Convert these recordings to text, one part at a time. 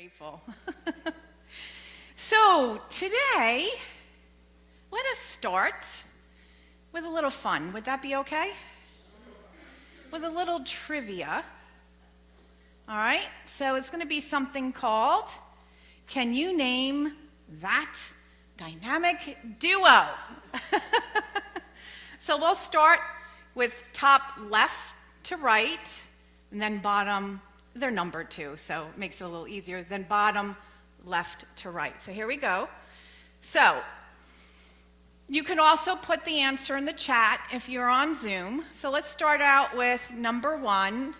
Grateful. So today, let us start with a little fun. Would that be okay? With a little trivia. All right, so it's going to be something called, can you name that dynamic duo? So we'll start with top left to right, and then bottom, they're numbered too, so it makes it a little easier, then bottom left to right. So here we go. So you can also put the answer in the chat if you're on Zoom. So let's start out with number one.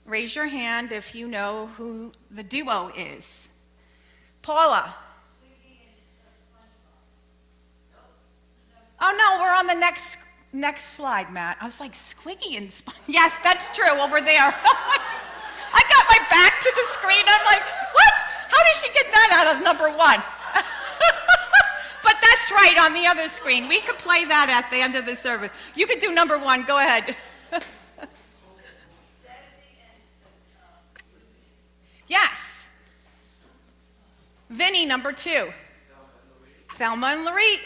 Raise your hand if you know who the duo is. Paula. Oh no, we're on the next slide, Matt. I was like, Squiggy and Sponge. Yes, that's true, over there. I got my back to the screen. I'm like, what? How did she get that out of number one? But that's right, on the other screen. We could play that at the end of the service. You could do number one. Go ahead. Yes. Vinny, number two. Thelma and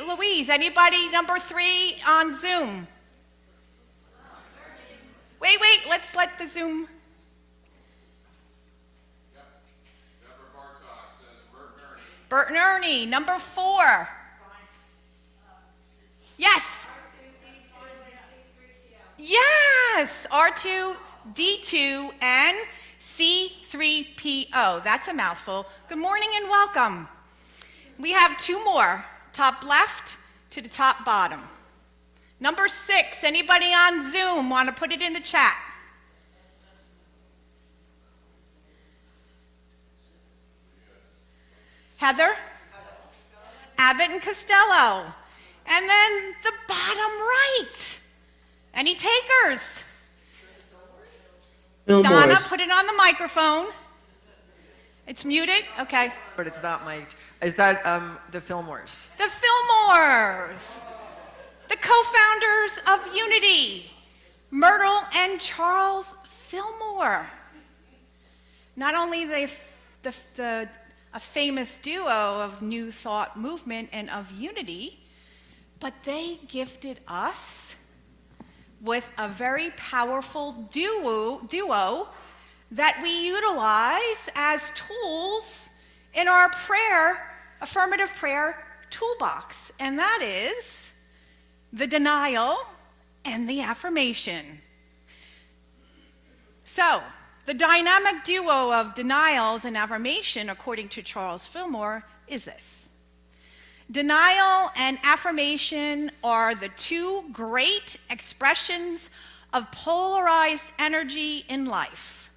Louise. Anybody number three on Zoom? Wait, let's let the Zoom. Bert and Ernie. Number four. Yes. Yes. R2, D2, and C3PO. That's a mouthful. Good morning and welcome. We have two more, top left to the top bottom. Number six, anybody on Zoom want to put it in the chat? Heather? Abbott and Costello. And then the bottom right. Any takers? Donna, put it on the microphone. It's muted? Okay. But it's not mic'd. Is that the Fillmores? The Fillmores. The co-founders of Unity. Myrtle and Charles Fillmore. Not only a famous duo of New Thought movement and of Unity, but they gifted us with a very powerful duo that we utilize as tools in our affirmative prayer toolbox, and that is the denial and the affirmation. So, the dynamic duo of denials and affirmation, according to Charles Fillmore, is this. Denial and affirmation are the two great expressions of polarized energy in life.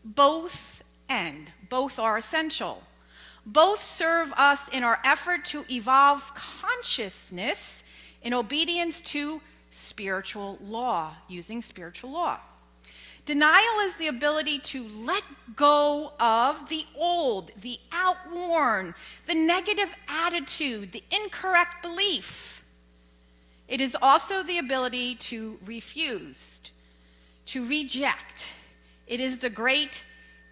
Both are essential. Both serve us in our effort to evolve consciousness in obedience to spiritual law, using spiritual law. Denial is the ability to let go of the old, the outworn, the negative attitude, the incorrect belief. It is also the ability to refuse, to reject. It is the great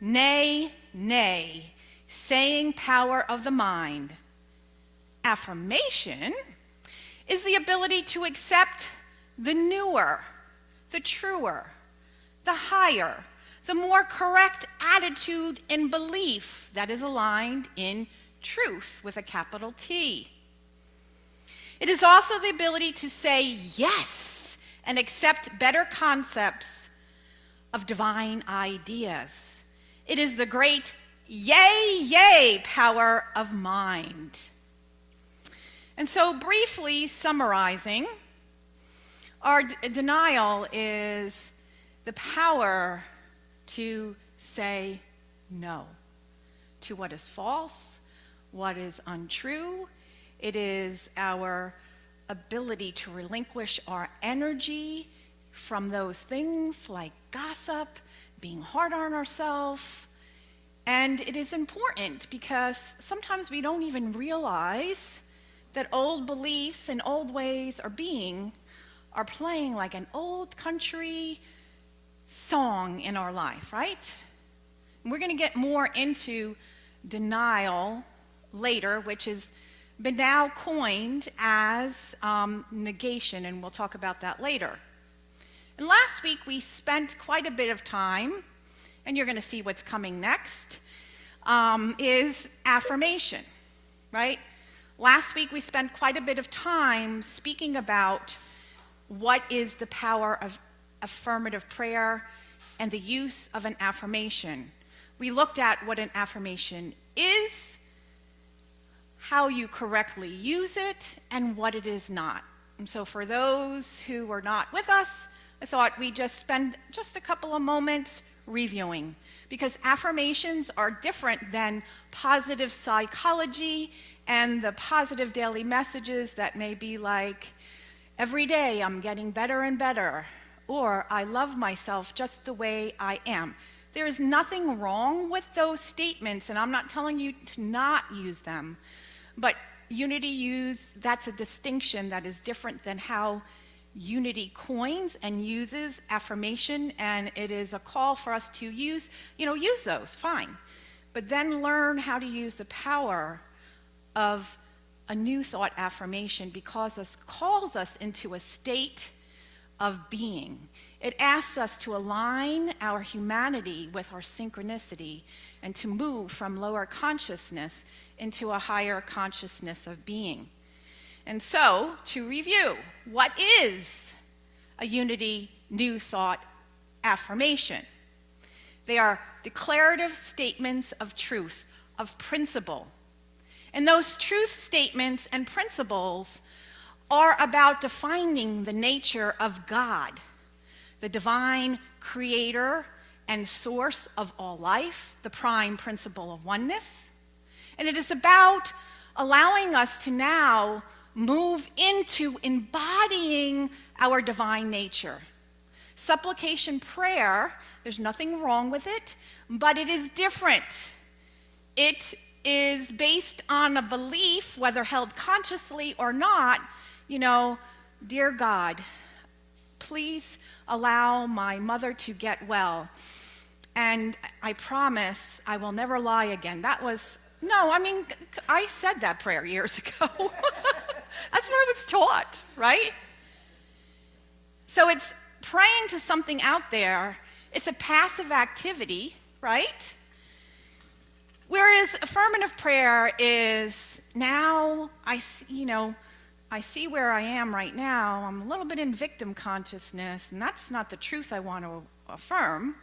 nay, nay, saying power of the mind. Affirmation is the ability to accept the newer, the truer, the higher, the more correct attitude and belief that is aligned in truth with a capital T. It is also the ability to say yes and accept better concepts of divine ideas. It is the great yay, yay power of mind. And so briefly summarizing, our denial is the power to say no to what is false, what is untrue. It is our ability to relinquish our energy from those things like gossip, being hard on ourselves. And it is important because sometimes we don't even realize that old beliefs and old ways are playing like an old country song in our life, right? And we're going to get more into denial later, which has been now coined as negation, and we'll talk about that later. And last week we spent quite a bit of time, and you're going to see what's coming next, is affirmation, right? Last week we spent quite a bit of time speaking about what is the power of affirmative prayer and the use of an affirmation. We looked at what an affirmation is, how you correctly use it, and what it is not. And so for those who were not with us, I thought we'd just spend just a couple of moments reviewing, because affirmations are different than positive psychology and the positive daily messages that may be like, every day I'm getting better and better, or I love myself just the way I am. There is nothing wrong with those statements, and I'm not telling you to not use them, but that's a distinction that is different than how Unity coins and uses affirmation, and it is a call for us to use those, fine. But then learn how to use the power of a new thought affirmation, because it calls us into a state of being. It asks us to align our humanity with our synchronicity and to move from lower consciousness into a higher consciousness of being. And so, to review, what is a Unity New Thought affirmation? They are declarative statements of truth, of principle. And those truth statements and principles are about defining the nature of God, the divine creator and source of all life, the prime principle of oneness. And it is about allowing us to now move into embodying our divine nature. Supplication prayer, there's nothing wrong with it, but it is different. It is based on a belief, whether held consciously or not, dear God, please allow my mother to get well, and I promise I will never lie again. I said that prayer years ago. That's what I was taught, right? So it's praying to something out there. It's a passive activity, right? Whereas affirmative prayer is, now I see where I am right now. I'm a little bit in victim consciousness, and that's not the truth I want to affirm.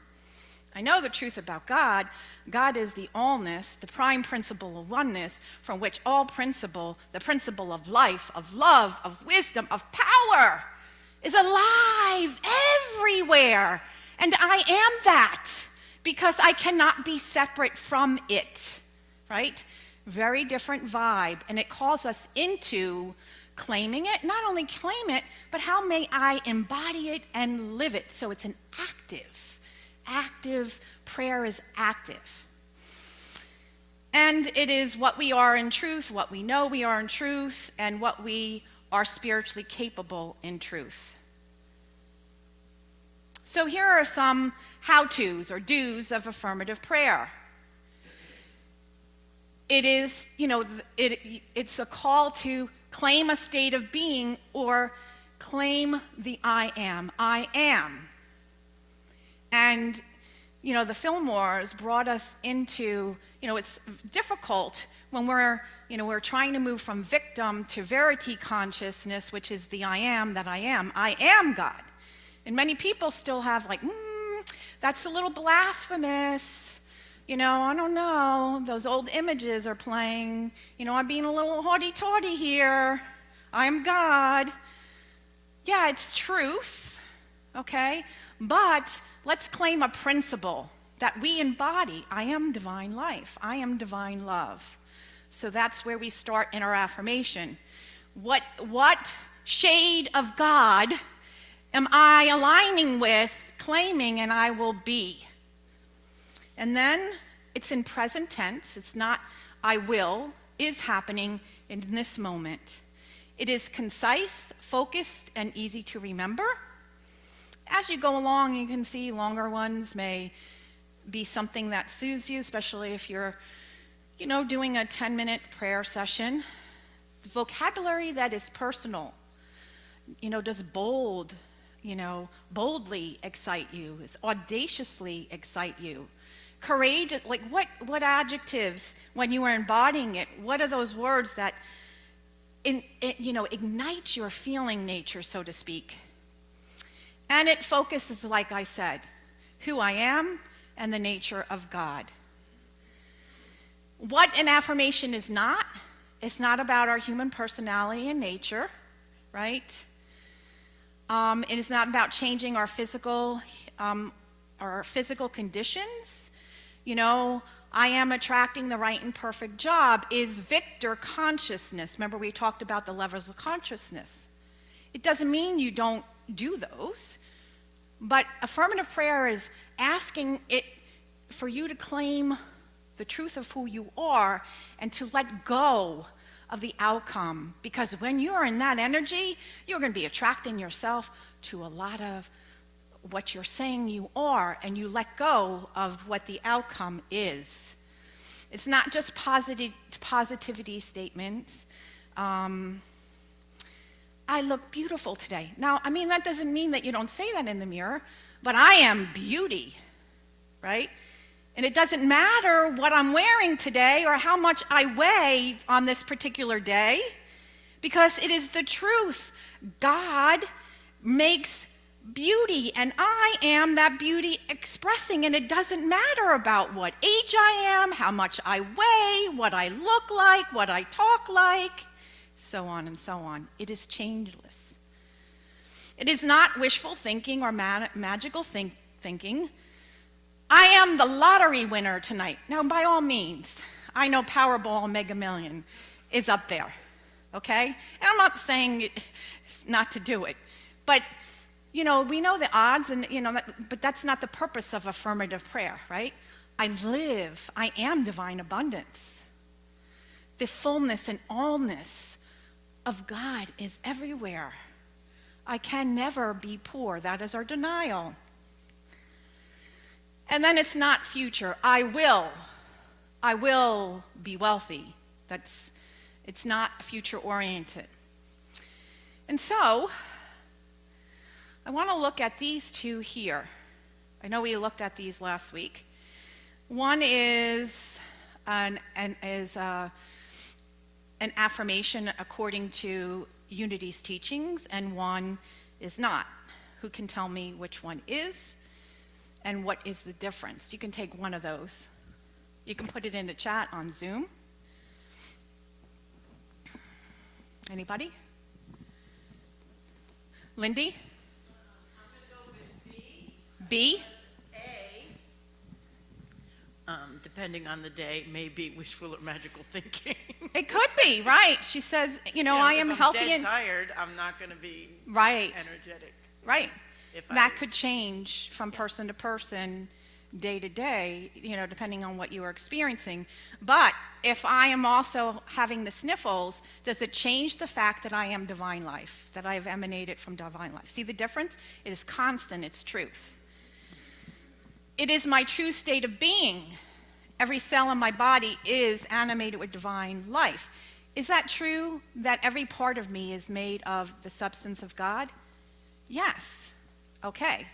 I know the truth about God. God is the allness, the prime principle of oneness, from which all principle, the principle of life, of love, of wisdom, of power, is alive everywhere. And I am that, because I cannot be separate from it, right? Very different vibe. And it calls us into claiming it. Not only claim it, but how may I embody it and live it? So it's an active prayer is active. And it is what we are in truth, what we know we are in truth, and what we are spiritually capable in truth. So here are some how-tos or do's of affirmative prayer. It is, it's a call to claim a state of being, or claim the I am. I am. And, the Fillmores brought us into, it's difficult when we're trying to move from victim to verity consciousness, which is the I am that I am. I am God. And many people still have that's a little blasphemous. I don't know. Those old images are playing. I'm being a little haughty-taughty here. I am God. Yeah, it's truth, okay? But let's claim a principle that we embody. I am divine life. I am divine love. So that's where we start in our affirmation. What shade of God am I aligning with, claiming, and I will be? And then it's in present tense. It's not I will, is happening in this moment. It is concise, focused, and easy to remember. As you go along, you can see longer ones may be something that soothes you, especially if you're, doing a 10-minute prayer session, vocabulary that is personal, does boldly excite you, is audaciously excite you, courageous, like what adjectives, when you are embodying it, what are those words that ignite your feeling nature, so to speak. And it focuses, like I said, who I am and the nature of God. What an affirmation is not, it's not about our human personality and nature, right? It is not about changing our physical conditions. I am attracting the right and perfect job is victor consciousness. Remember, we talked about the levels of consciousness. It doesn't mean you don't do those, but affirmative prayer is asking it for you to claim the truth of who you are and to let go of the outcome. Because when you're in that energy, you're going to be attracting yourself to a lot of what you're saying you are, and you let go of what the outcome is. It's not just positivity statements. I look beautiful today. Now, that doesn't mean that you don't say that in the mirror, but I am beauty, right? And it doesn't matter what I'm wearing today or how much I weigh on this particular day, because it is the truth. God makes beauty, and I am that beauty expressing, and it doesn't matter about what age I am, how much I weigh, what I look like, what I talk like, so on and so on. It is changeless. It is not wishful thinking or magical thinking. I am the lottery winner tonight. Now, by all means, I know Powerball Mega Million is up there, okay? And I'm not saying not to do it, but we know the odds, and but that's not the purpose of affirmative prayer, right? I am divine abundance. The fullness and allness of God is everywhere. I can never be poor. That is our denial. And then it's not future. I will be wealthy. It's not future oriented. And so, I want to look at these two here. I know we looked at these last week. One is an affirmation according to Unity's teachings, and one is not. Who can tell me which one is, and what is the difference? You can take one of those. You can put it in the chat on Zoom. Anybody? Lindy? B? Depending on the day, may be wishful or magical thinking. It could be, right. She says, I am if healthy I'm dead and tired, I'm not going to be right. energetic. Right. That could change from person to person, day to day, depending on what you are experiencing. But if I am also having the sniffles, does it change the fact that I am divine life, that I have emanated from divine life? See the difference? It is constant, it's truth. It is my true state of being. Every cell in my body is animated with divine life. Is that true, that every part of me is made of the substance of God? Yes. Okay.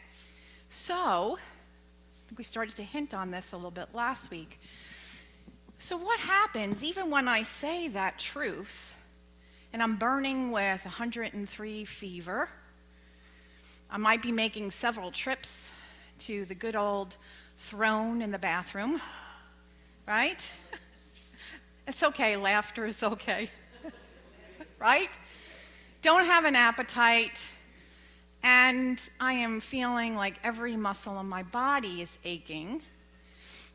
So, I think we started to hint on this a little bit last week. So what happens even when I say that truth, and I'm burning with 103 fever, I might be making several trips to the good old throne in the bathroom, right? It's okay, laughter is okay, right? Don't have an appetite, and I am feeling like every muscle in my body is aching,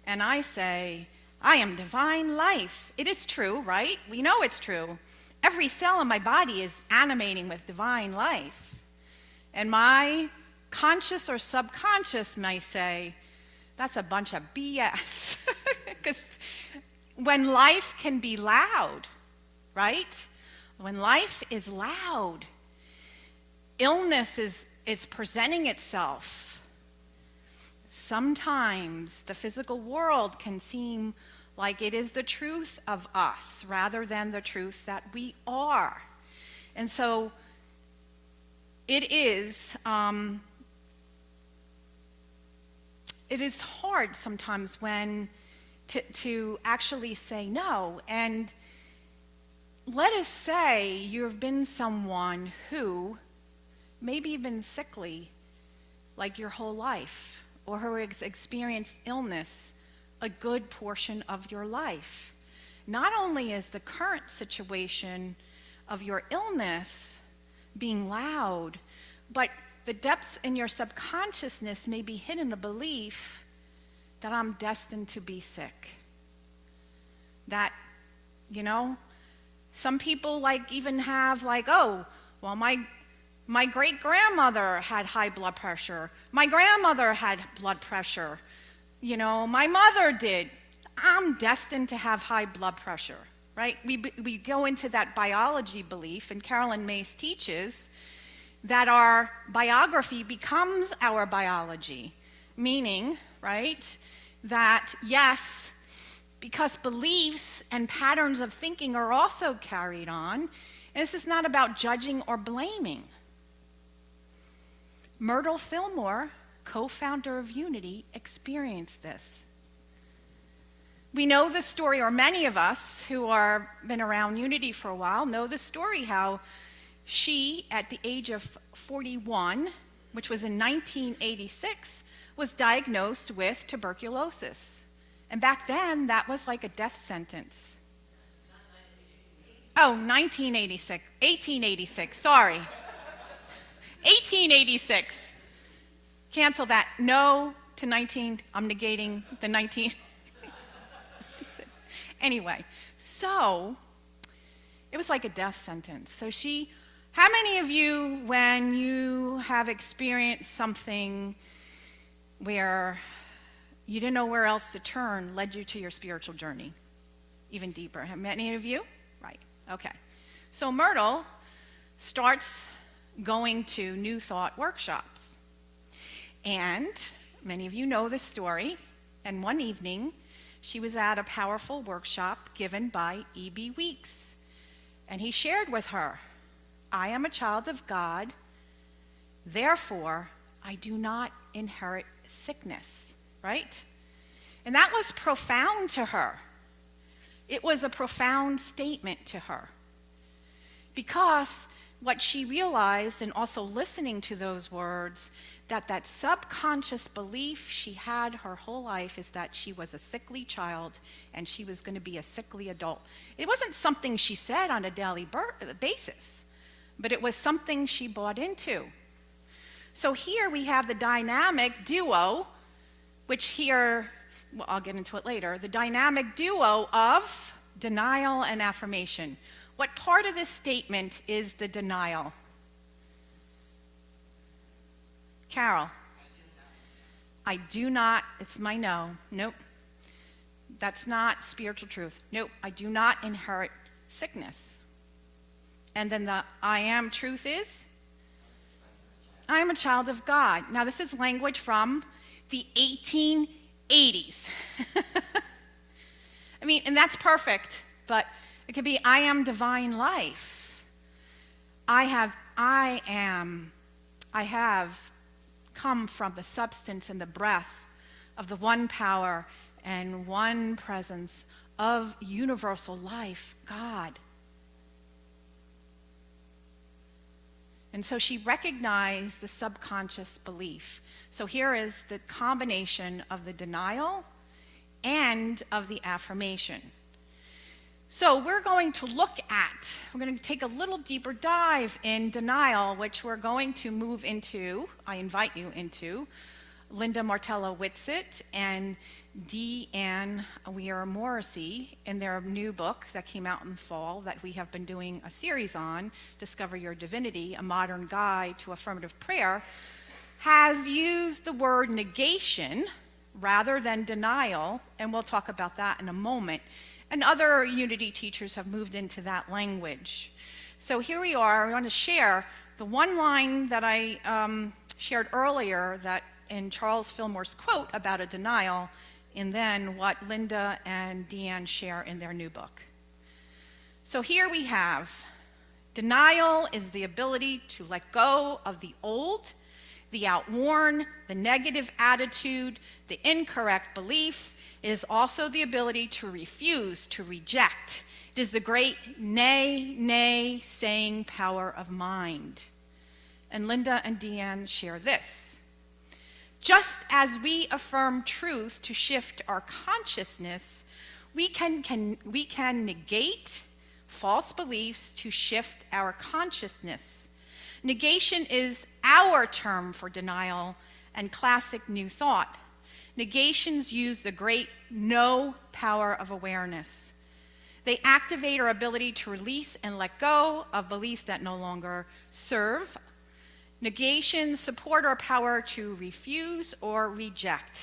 and I say, I am divine life. It is true, right? We know it's true. Every cell in my body is animating with divine life. And my conscious or subconscious may say, that's a bunch of BS. Because when life can be loud, right? When life is loud, illness is presenting itself. Sometimes the physical world can seem like it is the truth of us rather than the truth that we are. And so it is hard sometimes when to actually say no. And let us say you've been someone who maybe you've been sickly like your whole life, or who has experienced illness a good portion of your life. Not only is the current situation of your illness being loud, but the depths in your subconsciousness may be hidden a belief that I'm destined to be sick. That, some people even have oh, well, my great-grandmother had high blood pressure. My grandmother had blood pressure. My mother did. I'm destined to have high blood pressure, right? We go into that biology belief, and Carolyn Myss teaches that our biography becomes our biology, meaning, right, that yes, because beliefs and patterns of thinking are also carried on, and this is not about judging or blaming. Myrtle Fillmore, co-founder of Unity, experienced this. We know the story, or many of us who are been around Unity for a while know the story how she, at the age of 41, which was in 1986, was diagnosed with tuberculosis. And back then, that was like a death sentence. Oh, 1986, 1886, sorry. 1886. Cancel that. No to 19, I'm negating the 19. Anyway, so it was like a death sentence. So how many of you, when you have experienced something where you didn't know where else to turn, led you to your spiritual journey even deeper? Have many of you? Right, okay. So Myrtle starts going to New Thought workshops. And many of you know the story. And one evening, she was at a powerful workshop given by E.B. Weeks. And he shared with her, I am a child of God, therefore I do not inherit sickness, right? And that was profound to her. It was a profound statement to her. Because what she realized, and also listening to those words, that subconscious belief she had her whole life is that she was a sickly child and she was going to be a sickly adult. It wasn't something she said on a daily basis, but it was something she bought into. So here we have the dynamic duo, which here, well, I'll get into it later, the dynamic duo of denial and affirmation. What part of this statement is the denial? Carol. I do not, it's my no. Nope. That's not spiritual truth. Nope, I do not inherit sickness. And then the I am truth is? I am a child of God. Now this is language from the 1880s. I mean, and that's perfect, but it could be I am divine life. I have come from the substance and the breath of the one power and one presence of universal life, God. And so she recognized the subconscious belief. So here is the combination of the denial and of the affirmation. So we're going to take a little deeper dive in denial, which we're going to move into, I invite you into, Linda Martello Whitsitt and Deanne Weir Morrissey in their new book that came out in the fall that we have been doing a series on, Discover Your Divinity, A Modern Guide to Affirmative Prayer, has used the word negation rather than denial, and we'll talk about that in a moment. And other Unity teachers have moved into that language. So here we are. We want to share the one line that I shared earlier that in Charles Fillmore's quote about a denial and then what Linda and Deanne share in their new book. So here we have, denial is the ability to let go of the old, the outworn, the negative attitude, the incorrect belief. It is also the ability to refuse, to reject. It is the great nay, nay saying power of mind. And Linda and Deanne share this. Just as we affirm truth to shift our consciousness, we can negate false beliefs to shift our consciousness. Negation is our term for denial and classic New Thought. Negations use the great no power of awareness. They activate our ability to release and let go of beliefs that no longer serve. Negations support our power to refuse or reject.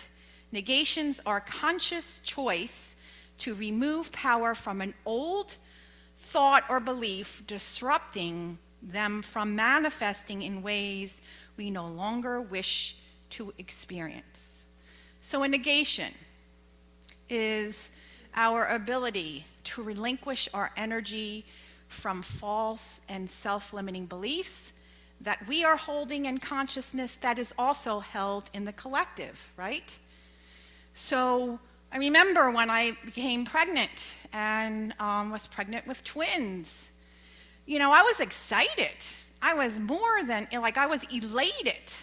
Negations are conscious choice to remove power from an old thought or belief, disrupting them from manifesting in ways we no longer wish to experience. So a negation is our ability to relinquish our energy from false and self-limiting beliefs that we are holding in consciousness that is also held in the collective, right? So I remember when I became pregnant and was pregnant with twins. You know, I was excited. I was more than, like, I was elated.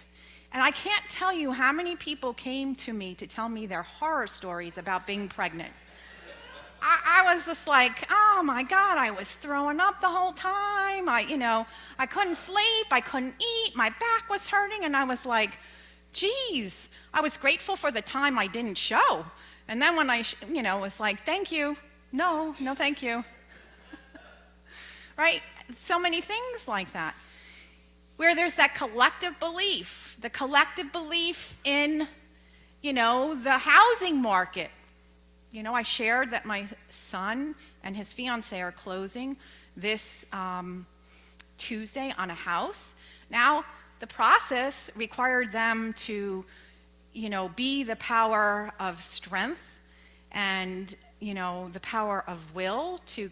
And I can't tell you how many people came to me to tell me their horror stories about being pregnant. I was just like, oh my God, I was throwing up the whole time. I couldn't sleep, I couldn't eat, my back was hurting, and I was like, geez, I was grateful for the time I didn't show. And then when I, was like, thank you, no, thank you. Right? So many things like that. Where there's that collective belief, the collective belief in, the housing market. I shared that my son and his fiance are closing this Tuesday on a house. Now, the process required them to, be the power of strength and, the power of will to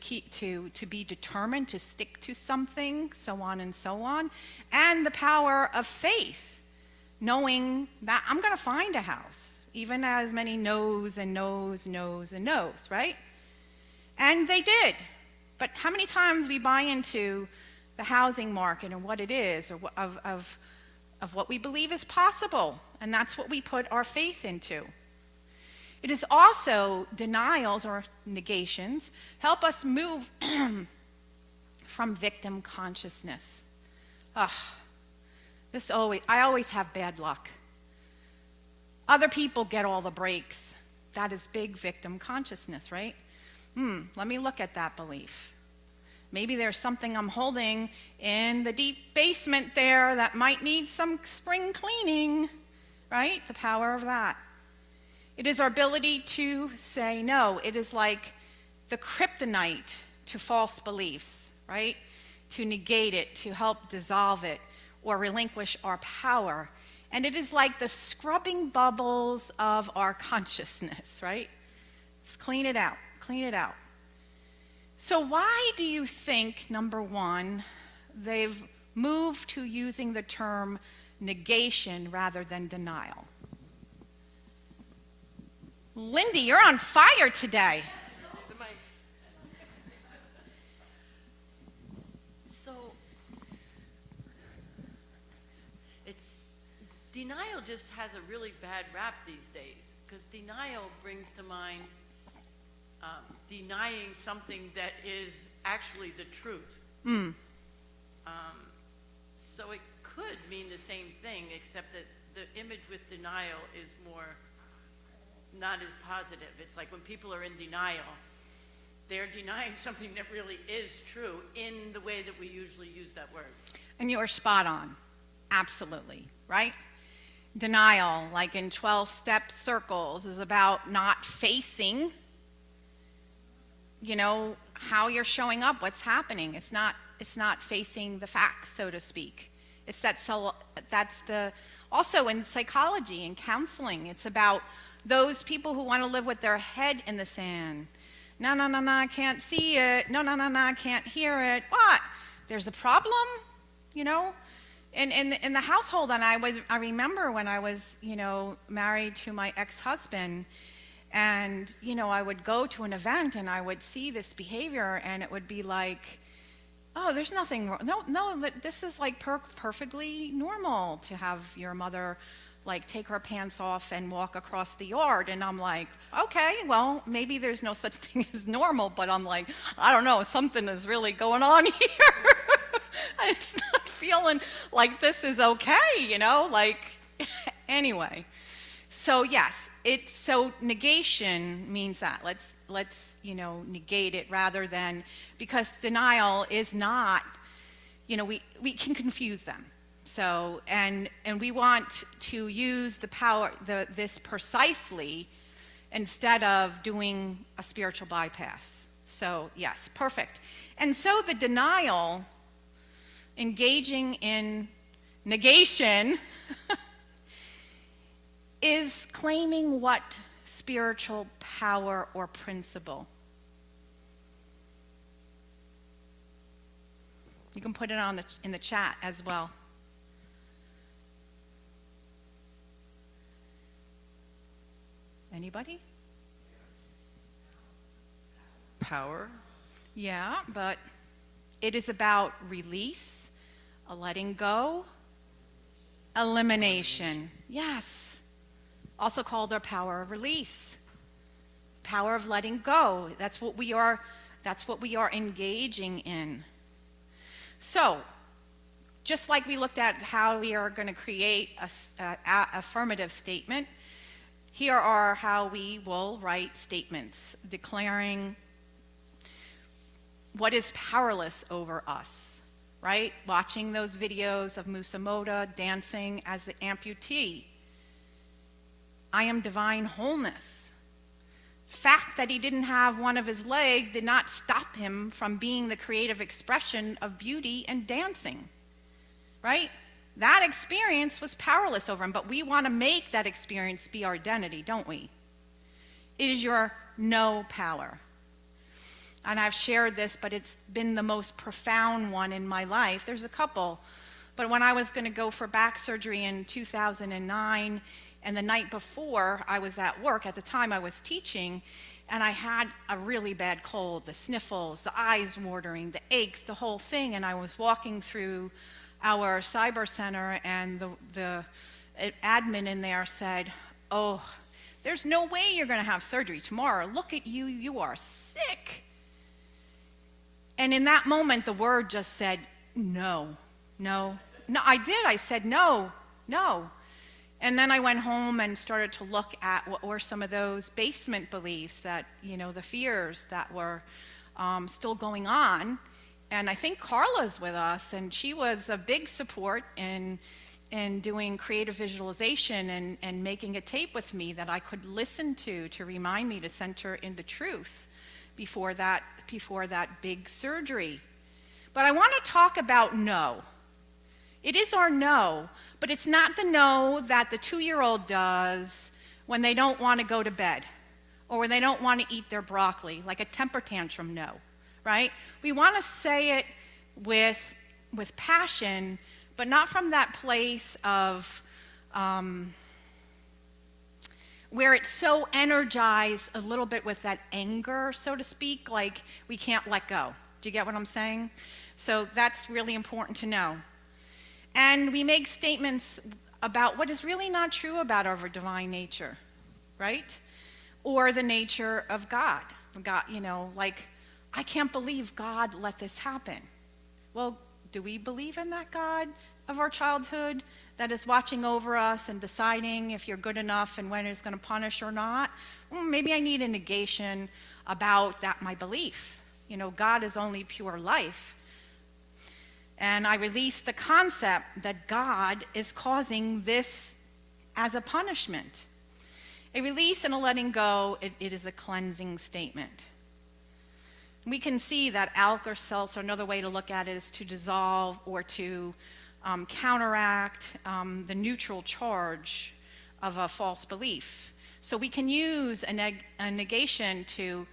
be determined to stick to something, so on and so on, and the power of faith, knowing that I'm going to find a house. Even as many no's and no's, no's and no's, right? And they did. But how many times we buy into the housing market and what it is, or of what we believe is possible, and that's what we put our faith into. It is also denials or negations help us move from victim consciousness. I always have bad luck. Other people get all the breaks. That is big victim consciousness, right? Let me look at that belief. Maybe there's something I'm holding in the deep basement there that might need some spring cleaning, right? The power of that. It is our ability to say no. It is like the kryptonite to false beliefs, right? To negate it, to help dissolve it, or relinquish our power. And it is like the scrubbing bubbles of our consciousness, right? Just clean it out, clean it out. So why do you think, number one, they've moved to using the term negation rather than denial? Lindy, you're on fire today. Denial just has a really bad rap these days, because denial brings to mind denying something that is actually the truth. So it could mean the same thing, except that the image with denial is not as positive. It's like when people are in denial, they're denying something that really is true in the way that we usually use that word. And you are spot on. Absolutely, right? Denial, like in 12-step circles, is about not facing, how you're showing up, what's happening. It's not facing the facts, so to speak. Also in psychology and counseling, it's about those people who want to live with their head in the sand. No, no, no, no, I can't see it. No, no, no, no, I can't hear it. What? There's a problem, you know? In the household, and I remember when I was, married to my ex-husband, and, I would go to an event and I would see this behavior, and it would be like, oh, there's nothing wrong. No, this is like perfectly normal to have your mother like take her pants off and walk across the yard. And I'm like, okay, well, maybe there's no such thing as normal, but I'm like, I don't know, something is really going on here. It's not feeling like this is okay, like, anyway. So yes, so negation means that. Let's negate it rather than, because denial is not, we can confuse them. So, and we want to use the power, this precisely, instead of doing a spiritual bypass. So yes, perfect. And so the denial, engaging in negation, is claiming what spiritual power or principle? You can put it in the chat as well. Anybody? Power? Yeah, but it is about release, a letting go, elimination. Yes. Also called our power of release. Power of letting go. That's what we are engaging in. So, just like we looked at how we are going to create a affirmative statement, here are how we will write statements declaring what is powerless over us, right? Watching those videos of Musamoto dancing as the amputee. I am divine wholeness. Fact that he didn't have one of his legs did not stop him from being the creative expression of beauty and dancing, right? That experience was powerless over him, but we want to make that experience be our identity, don't we? It is your no power. And I've shared this, but it's been the most profound one in my life. There's a couple, but when I was going to go for back surgery in 2009, and the night before, I was at work. At the time, I was teaching, and I had a really bad cold, the sniffles, the eyes watering, the aches, the whole thing. And I was walking through our cyber center, and the admin in there said, oh, there's no way you're going to have surgery tomorrow. Look at you. You are sick. And in that moment, the word just said, no, no. No, I did. I said, no, no. And then I went home and started to look at what were some of those basement beliefs that, the fears that were still going on. And I think Carla's with us, and she was a big support in doing creative visualization and making a tape with me that I could listen to remind me to center in the truth before that big surgery. But I want to talk about no. It is our no, but it's not the no that the 2-year-old does when they don't want to go to bed or when they don't want to eat their broccoli, like a temper tantrum no, right? We want to say it with passion, but not from that place of where it's so energized a little bit with that anger, so to speak, like we can't let go. Do you get what I'm saying? So that's really important to know. And we make statements about what is really not true about our divine nature, right? Or the nature of God. God, like, I can't believe God let this happen. Well, do we believe in that God of our childhood that is watching over us and deciding if you're good enough and when it's going to punish or not? Well, maybe I need a negation about that, my belief. God is only pure life. And I release the concept that God is causing this as a punishment. A release and a letting go, it is a cleansing statement. We can see that Alka-Seltzer, another way to look at it is to dissolve or to counteract the neutral charge of a false belief. So we can use a negation to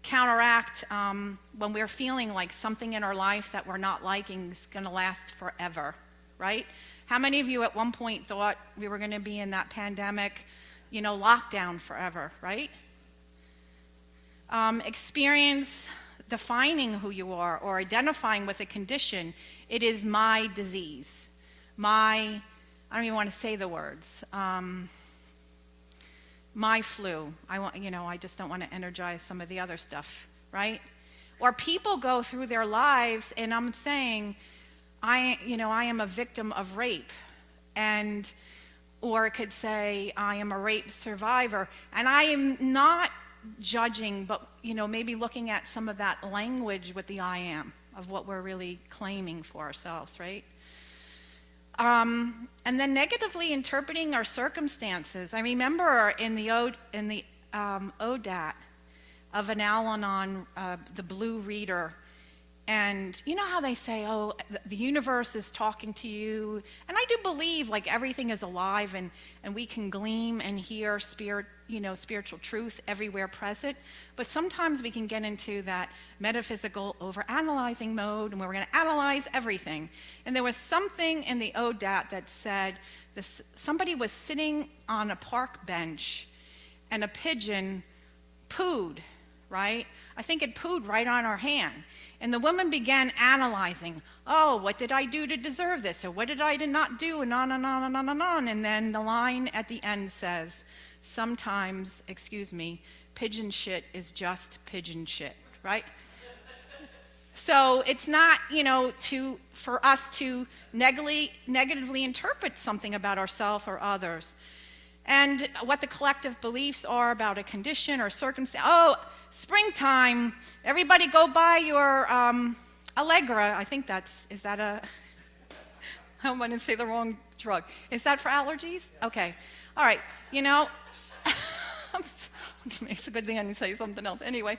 counteract when we're feeling like something in our life that we're not liking is going to last forever, right? How many of you at one point thought we were going to be in that pandemic, lockdown forever, right? Experience defining who you are or identifying with a condition. It is my disease. I don't even want to say the words. My flu. I just don't want to energize some of the other stuff, right? Or people go through their lives, and I'm saying, I am a victim of rape, or it could say, I am a rape survivor, and I am not judging, but maybe looking at some of that language with the I am of what we're really claiming for ourselves, right? And then negatively interpreting our circumstances. I remember in the ODAT of an Al-Anon, the Blue Reader, and you know how they say, oh, the universe is talking to you, and I do believe like everything is alive, and we can glean and hear spiritual truth everywhere present, but sometimes we can get into that metaphysical overanalyzing mode, and we're going to analyze everything. And there was something in the ODAT that said somebody was sitting on a park bench, and a pigeon pooed, right? I think it pooed right on her hand. And the woman began analyzing, oh, what did I do to deserve this? Or what did I not do? And on and on and on and on. And then the line at the end says, sometimes, pigeon shit is just pigeon shit, right? So it's not, for us to negatively interpret something about ourselves or others. And what the collective beliefs are about a condition or circumstance. Oh, springtime, everybody go buy your Allegra. I think I don't want to say the wrong drug. Is that for allergies? Okay. All right. It's a good thing I didn't say something else. Anyway.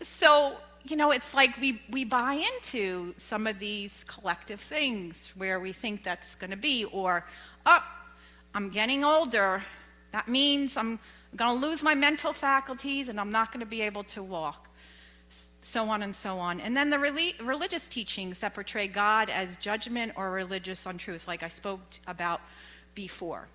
So, it's like we buy into some of these collective things where we think that's going to be, or, I'm getting older. That means I'm going to lose my mental faculties and I'm not going to be able to walk, so on and so on. And then the religious teachings that portray God as judgment or religious untruth, like I spoke about before.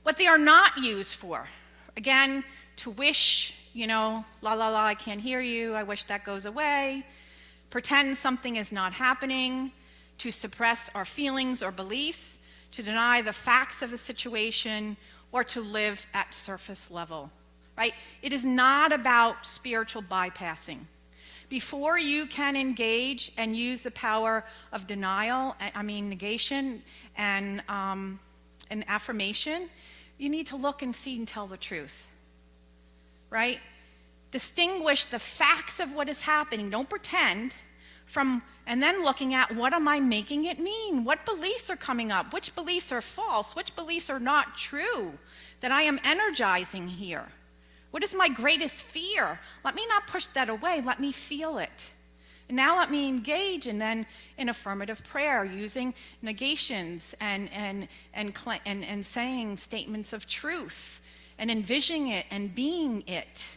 What they are not used for, again, to wish, la la la, I can't hear you, I wish that goes away, pretend something is not happening, to suppress our feelings or beliefs, to deny the facts of a situation, or to live at surface level, right? It is not about spiritual bypassing. Before you can engage and use the power of negation and affirmation, you need to look and see and tell the truth, right? Distinguish the facts of what is happening. Don't pretend and then looking at what am I making it mean? What beliefs are coming up? Which beliefs are false? Which beliefs are not true that I am energizing here? What is my greatest fear? Let me not push that away. Let me feel it. And now let me engage and then in affirmative prayer using negations and saying statements of truth and envisioning it and being it.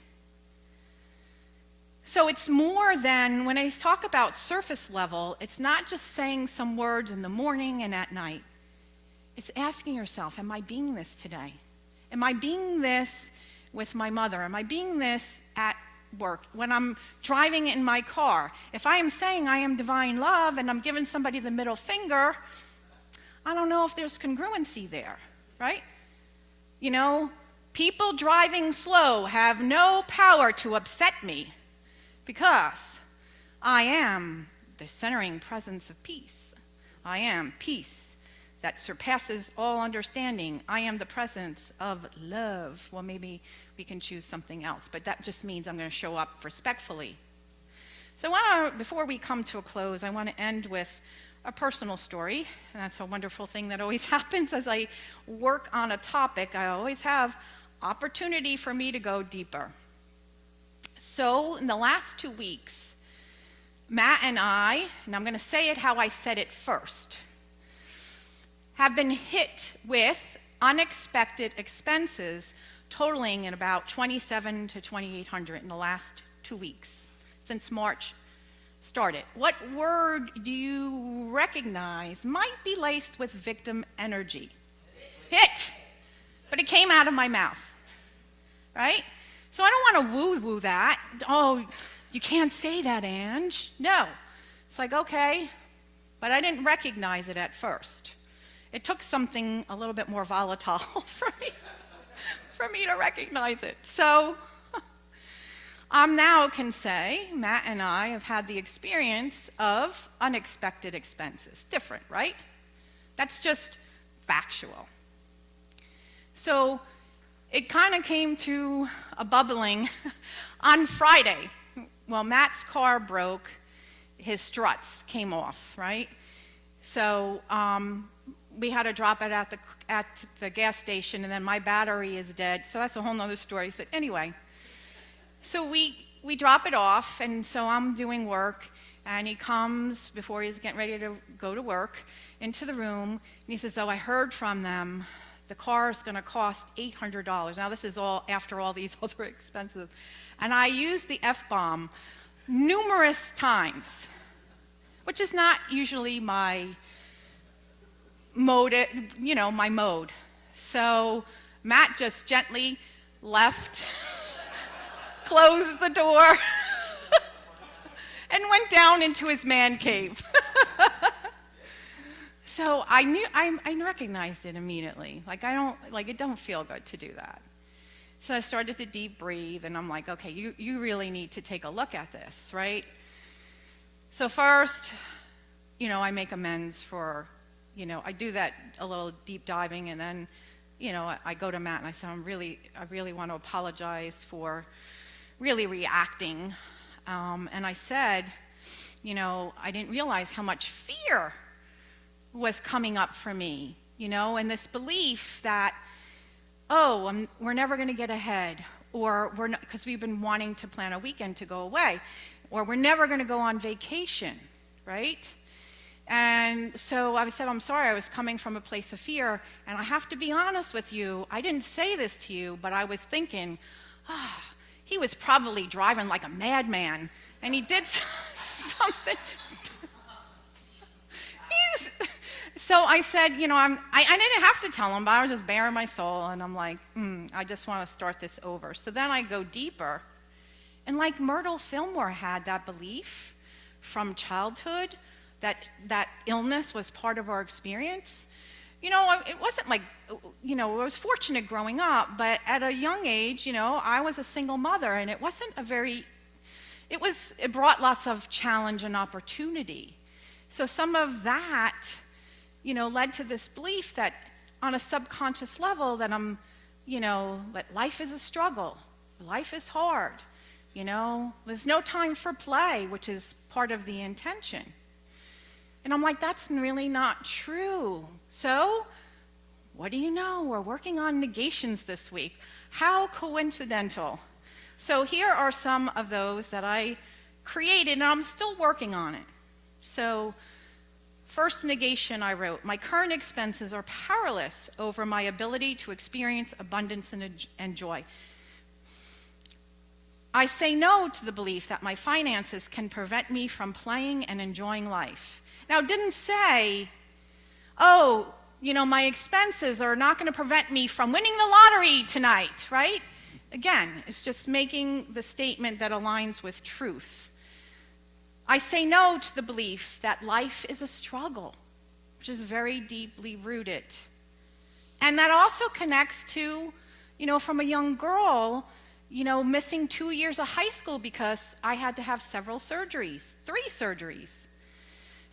So it's more than, when I talk about surface level, it's not just saying some words in the morning and at night. It's asking yourself, am I being this today? Am I being this with my mother? Am I being this at work? When I'm driving in my car, if I am saying I am divine love and I'm giving somebody the middle finger, I don't know if there's congruency there, right? People driving slow have no power to upset me, because I am the centering presence of peace. I am peace that surpasses all understanding. I am the presence of love. Well, maybe we can choose something else, but that just means I'm going to show up respectfully. So before we come to a close, I want to end with a personal story. And that's a wonderful thing that always happens as I work on a topic. I always have opportunity for me to go deeper. So in the last 2 weeks, Matt and I'm going to say it how I said it first, have been hit with unexpected expenses totaling at about $2,700 to $2,800 in the last 2 weeks since March started. What word do you recognize might be laced with victim energy? Hit. But it came out of my mouth, right? So I don't want to woo-woo that. Oh, you can't say that, Ange. No. It's like, okay, but I didn't recognize it at first. It took something a little bit more volatile for me to recognize it. So now can say, Matt and I have had the experience of unexpected expenses. Different, right? That's just factual. So it kind of came to a bubbling on Friday. Well, Matt's car broke, his struts came off, right? So we had to drop it at the gas station, and then my battery is dead, so that's a whole nother story. But anyway, so we drop it off, and so I'm doing work, and he comes before he's getting ready to go to work into the room, and he says, oh, I heard from them. The car is going to cost $800. Now, this is all after all these other expenses. And I used the F-bomb numerous times, which is not usually my mode, my mode. So Matt just gently left, closed the door, and went down into his man cave. So I recognized it immediately. It don't feel good to do that. So I started to deep breathe, and I'm like, okay, you really need to take a look at this, right? So first, I make amends for, I do that a little deep diving, and then, I go to Matt and I say, I really want to apologize for really reacting. And I said, I didn't realize how much fear was coming up for me, and this belief that, we're never going to get ahead, or we're not, because we've been wanting to plan a weekend to go away, or we're never going to go on vacation, right? And so I said, I'm sorry, I was coming from a place of fear, and I have to be honest with you, I didn't say this to you, but I was thinking, he was probably driving like a madman, and he did something. So I said, I didn't have to tell him, but I was just bearing my soul, and I'm like, I just want to start this over. So then I go deeper, and like Myrtle Fillmore had that belief from childhood that illness was part of our experience. It wasn't like, I was fortunate growing up, but at a young age, I was a single mother, and it brought lots of challenge and opportunity. So some of that, led to this belief that on a subconscious level that that life is a struggle, life is hard, there's no time for play, which is part of the intention. And I'm like, that's really not true. So, what do you know? We're working on negations this week. How coincidental. So here are some of those that I created, and I'm still working on it. So, first negation I wrote, my current expenses are powerless over my ability to experience abundance and joy. I say no to the belief that my finances can prevent me from playing and enjoying life. Now, it didn't say, my expenses are not going to prevent me from winning the lottery tonight, right? Again, it's just making the statement that aligns with truth. I say no to the belief that life is a struggle, which is very deeply rooted. And that also connects to, from a young girl, missing 2 years of high school because I had to have several surgeries, 3 surgeries.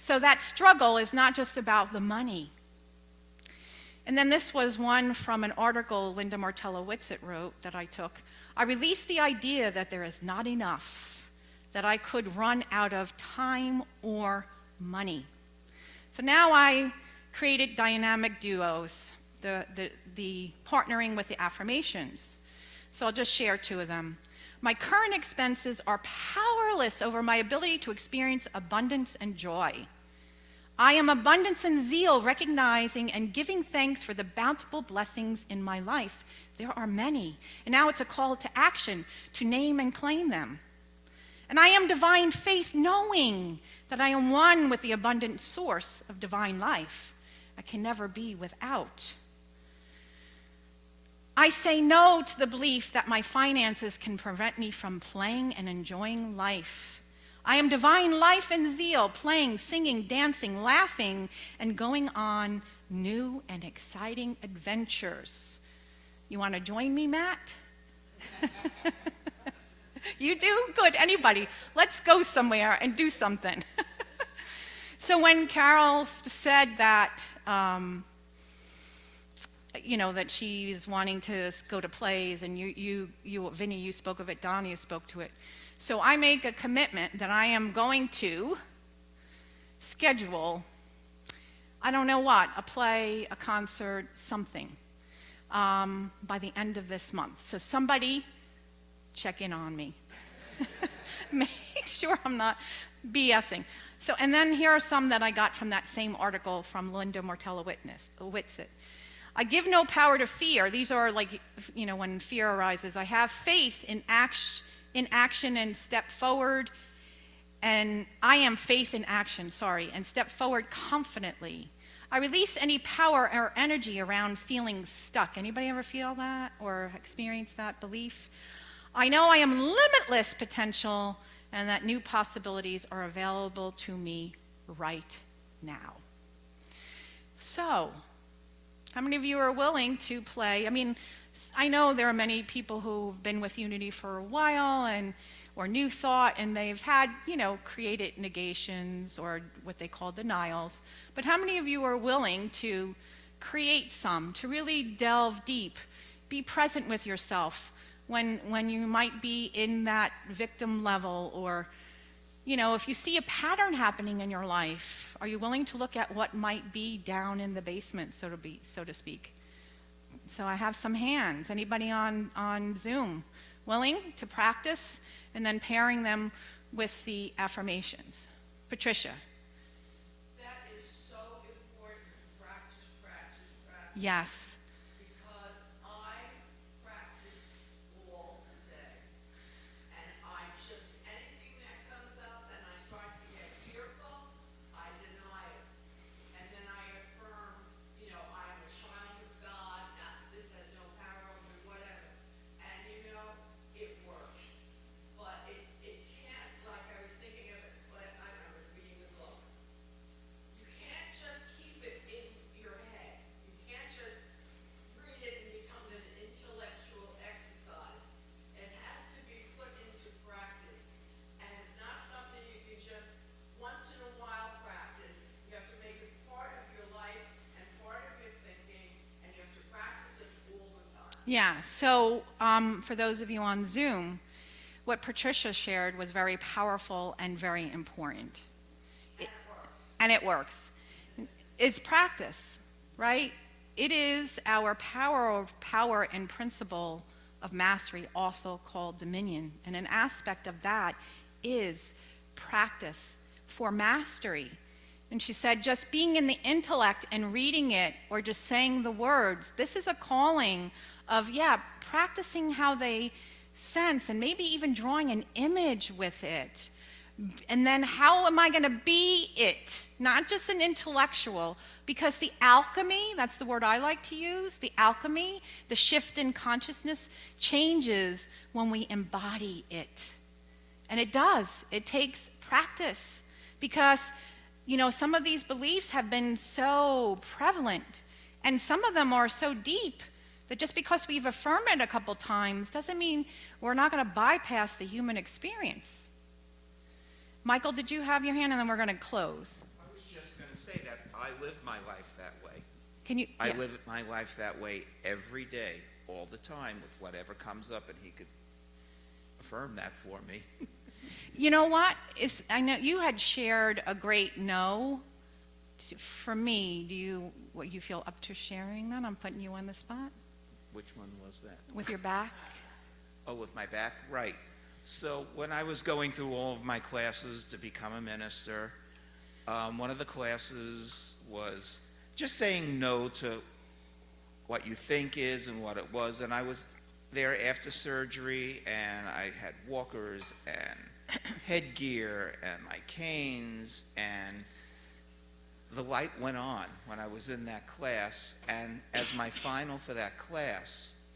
So that struggle is not just about the money. And then this was one from an article Linda Martello-Whitsitt wrote that I took. I released the idea that there is not enough, that I could run out of time or money. So now I created dynamic duos, the partnering with the affirmations. So I'll just share 2 of them. My current expenses are powerless over my ability to experience abundance and joy. I am abundance and zeal, recognizing and giving thanks for the bountiful blessings in my life. There are many. And now it's a call to action to name and claim them. And I am divine faith, knowing that I am one with the abundant source of divine life. I can never be without. I say no to the belief that my finances can prevent me from playing and enjoying life. I am divine life and zeal, playing, singing, dancing, laughing, and going on new and exciting adventures. You want to join me, Matt? You do? Good. Anybody? Let's go somewhere and do something. So when Carol said that, that she's wanting to go to plays, and you, Vinny, you spoke of it, Donna, you spoke to it. So I make a commitment that I am going to schedule, I don't know what, a play, a concert, something, by the end of this month. So somebody check in on me. Make sure I'm not BSing. So, and then here are some that I got from that same article from Linda Mortella-Whitsitt. I give no power to fear. These are like, when fear arises. I have faith in action and step forward. And I am faith in action, and step forward confidently. I release any power or energy around feeling stuck. Anybody ever feel that or experience that belief? I know I am limitless potential and that new possibilities are available to me right now. So, how many of you are willing to play? I mean, I know there are many people who've been with Unity for a while or New Thought, and they've had, created negations or what they call denials. But how many of you are willing to create some, to really delve deep, be present with yourself when you might be in that victim level, or, if you see a pattern happening in your life, are you willing to look at what might be down in the basement, so to speak? So I have some hands. Anybody on Zoom willing to practice and then pairing them with the affirmations? Patricia. That is so important. Practice, practice, practice. Yes. Because I practice all day. And anything that comes up and I start to get fearful, I deny it. And then I affirm, I am a child of God, this has no power over me, whatever. And it works. But it can't, like I was thinking of it last night when I was reading the book. You can't just keep it in your head. You can't just read it and become an intellectual exercise. It has to be put into practice. And it's not something you can just once in a while practice. You have to make it part of your life and part of your thinking, and you have to practice it all the time. Yeah, so for those of you on Zoom, what Patricia shared was very powerful and very important. And it works. And it works. It's practice, right? It is our power and principle of mastery, also called dominion. And an aspect of that is practice for mastery. And she said, just being in the intellect and reading it or just saying the words, this is a calling of, practicing how they sense and maybe even drawing an image with it. And then how am I going to be it? Not just an intellectual, because the alchemy, that's the word I like to use, the alchemy, the shift in consciousness changes when we embody it. And it does. It takes practice because, some of these beliefs have been so prevalent and some of them are so deep that just because we've affirmed it a couple times doesn't mean we're not going to bypass the human experience. Michael, did you have your hand? And then we're going to close. I was just going to say that I live my life that way. Can you? I Yeah. live my life that way every day, all the time, with whatever comes up, and he could affirm that for me. You know what? I know you had shared a great no. For me, do you feel up to sharing that? I'm putting you on the spot Which one was that? with your back. Oh, with my back? Right. So when I was going through all of my classes to become a minister, One of the classes was just saying no to what you think is and what it was. And I was there after surgery, and I had walkers and headgear and my canes, and the light went on when I was in that class. And as my final for that class,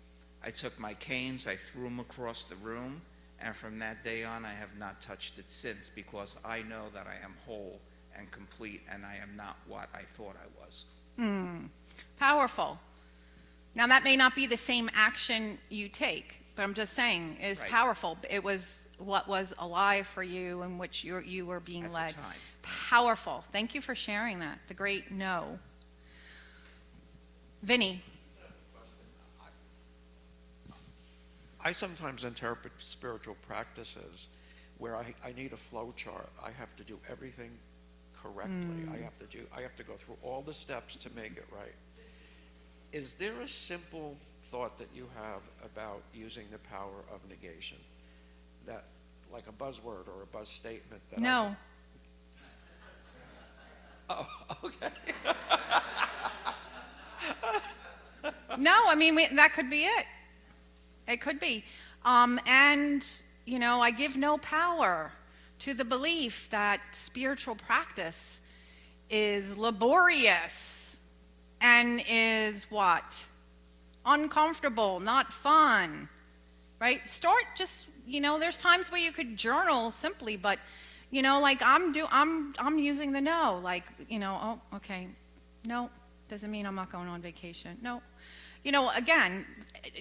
I took my canes, I threw them across the room, and from that day on, I have not touched it since, because I know that I am whole and complete, and I am not what I thought I was. Powerful. Now, that may not be the same action you take, but I'm just saying, it's Right. powerful. It was what was alive for you in which you were being At the led. time. Powerful. Thank you for sharing that. The great no. Vinny. I sometimes interpret spiritual practices where I need a flow chart. I have to do everything correctly. I have to go through all the steps to make it right. Is there a simple thought that you have about using the power of negation? That, like a buzzword or a buzz statement that No. Oh, okay. No, I mean, that could be it. It could be. And, you know, I give no power to the belief that spiritual practice is laborious and is what? Uncomfortable, not fun, right? Start just, you know, there's times where you could journal simply, but, you know, like I'm using the no, like, you know, oh, okay, no, doesn't mean I'm not going on vacation. No. You know, again,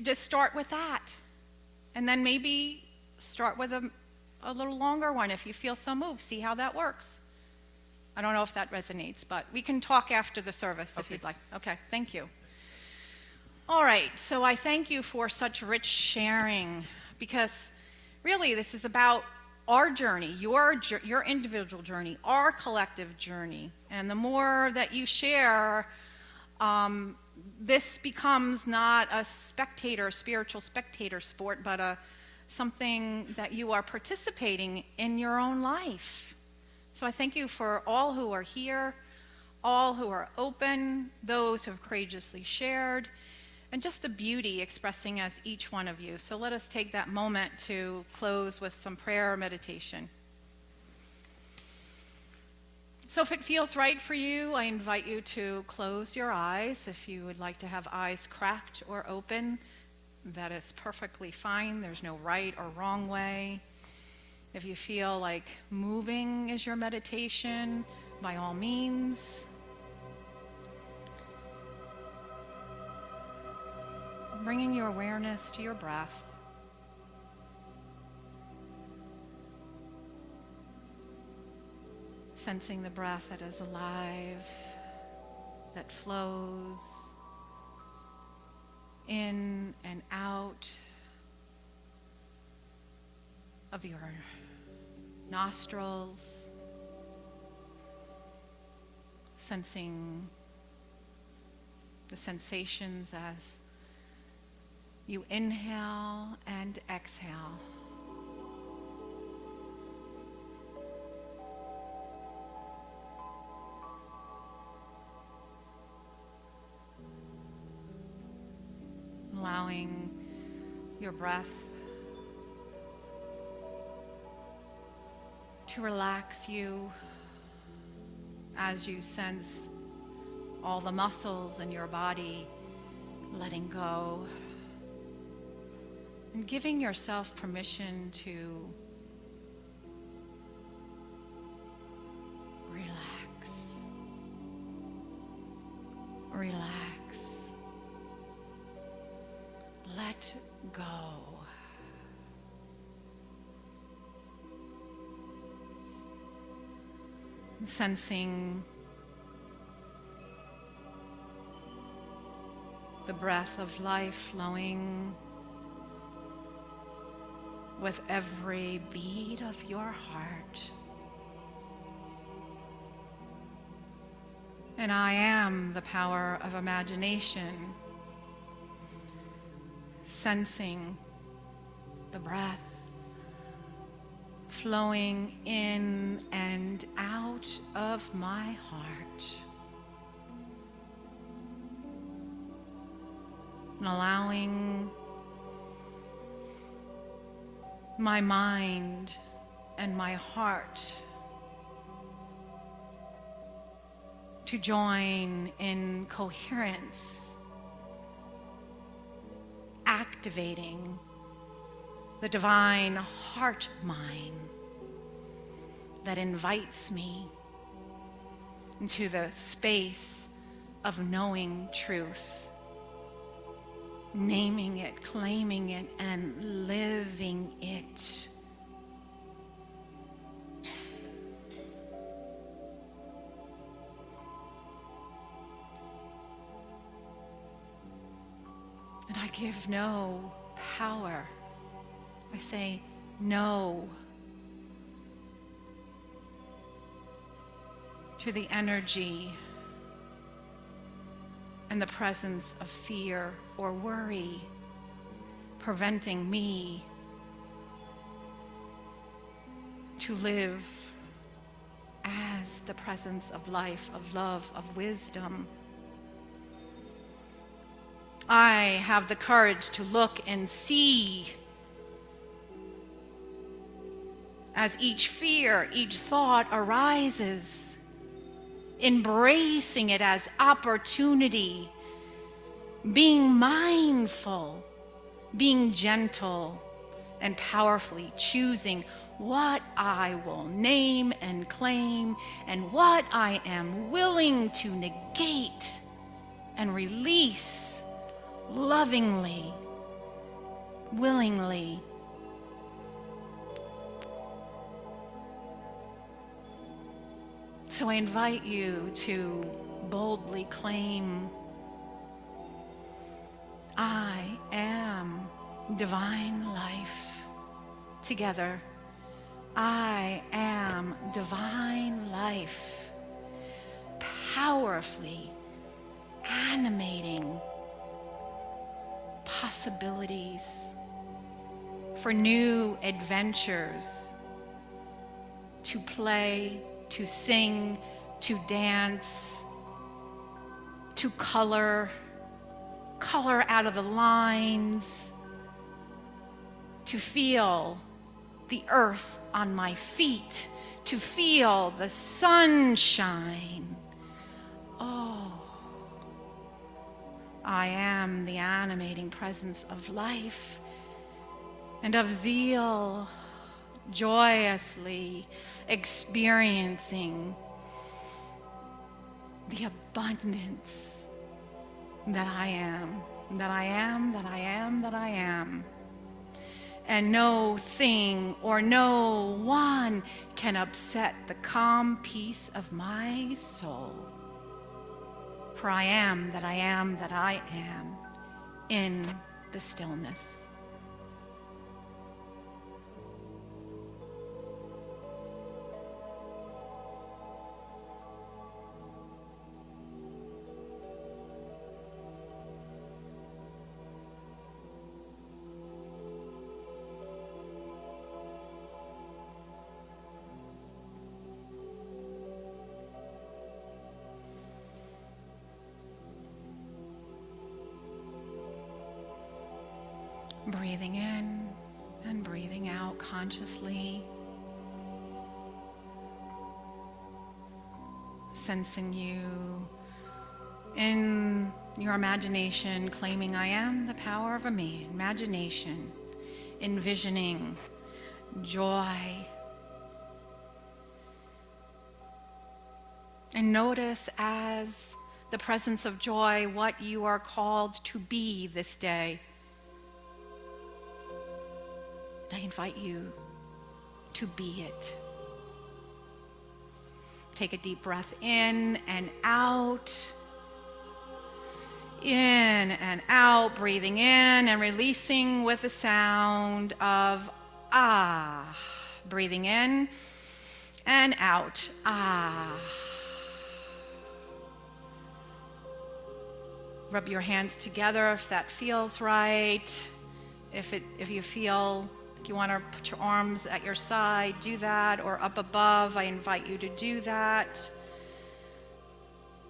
just start with that. And then maybe start with a little longer one if you feel so moved. See how that works. I don't know if that resonates, but we can talk after the service if you'd like. Okay, thank you. All right, so I thank you for such rich sharing, because really this is about our journey, your individual journey, our collective journey. And the more that you share, this becomes not a spiritual spectator sport, but something that you are participating in your own life. So I thank you for all who are here, all who are open, those who have courageously shared, and just the beauty expressing as each one of you. So let us take that moment to close with some prayer or meditation. So if it feels right for you, I invite you to close your eyes. If you would like to have eyes cracked or open, that is perfectly fine. There's no right or wrong way. If you feel like moving is your meditation, by all means. Bringing your awareness to your breath. Sensing the breath that is alive, that flows in and out of your nostrils, sensing the sensations as you inhale and exhale. Allowing your breath to relax you as you sense all the muscles in your body letting go, and giving yourself permission to relax. Relax. Let go. Sensing the breath of life flowing with every beat of your heart. And I am the power of imagination, sensing the breath flowing in and out of my heart. And allowing my mind and my heart to join in coherence, activating the divine heart mind that invites me into the space of knowing truth, naming it, claiming it, and living it. And I give no power. I say no to the energy and the presence of fear or worry preventing me to live as the presence of life, of love, of wisdom. I have the courage to look and see as each fear, each thought arises, embracing it as opportunity, being mindful, being gentle, and powerfully choosing what I will name and claim and what I am willing to negate and release lovingly, willingly. So I invite you to boldly claim, I am divine life. Together, I am divine life, powerfully animating possibilities for new adventures, to play, to sing, to dance, to color out of the lines, to feel the earth on my feet, to feel the sunshine. Oh, I am the animating presence of life and of zeal, joyously experiencing the abundance that I am, that I am, that I am, that I am. And no thing or no one can upset the calm peace of my soul. For I am that I am that I am in the stillness. Breathing in and breathing out consciously. Sensing you in your imagination, claiming I am the power of imagination, envisioning joy. And notice as the presence of joy what you are called to be this day. I invite you to be it. Take a deep breath in and out. In and out, breathing in and releasing with the sound of ah. Breathing in and out, ah. Rub your hands together if that feels right. If you feel If you want to put your arms at your side, do that, or up above, I invite you to do that.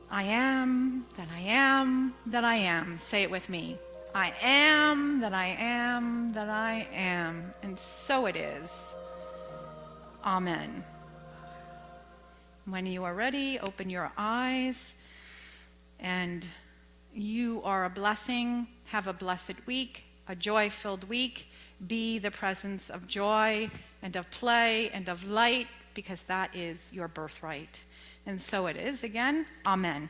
I am, that I am, that I am. Say it with me. I am, that I am, that I am. And so it is. Amen. When you are ready, open your eyes. And you are a blessing. Have a blessed week, a joy-filled week. Be the presence of joy and of play and of light, because that is your birthright. And so it is again. Amen.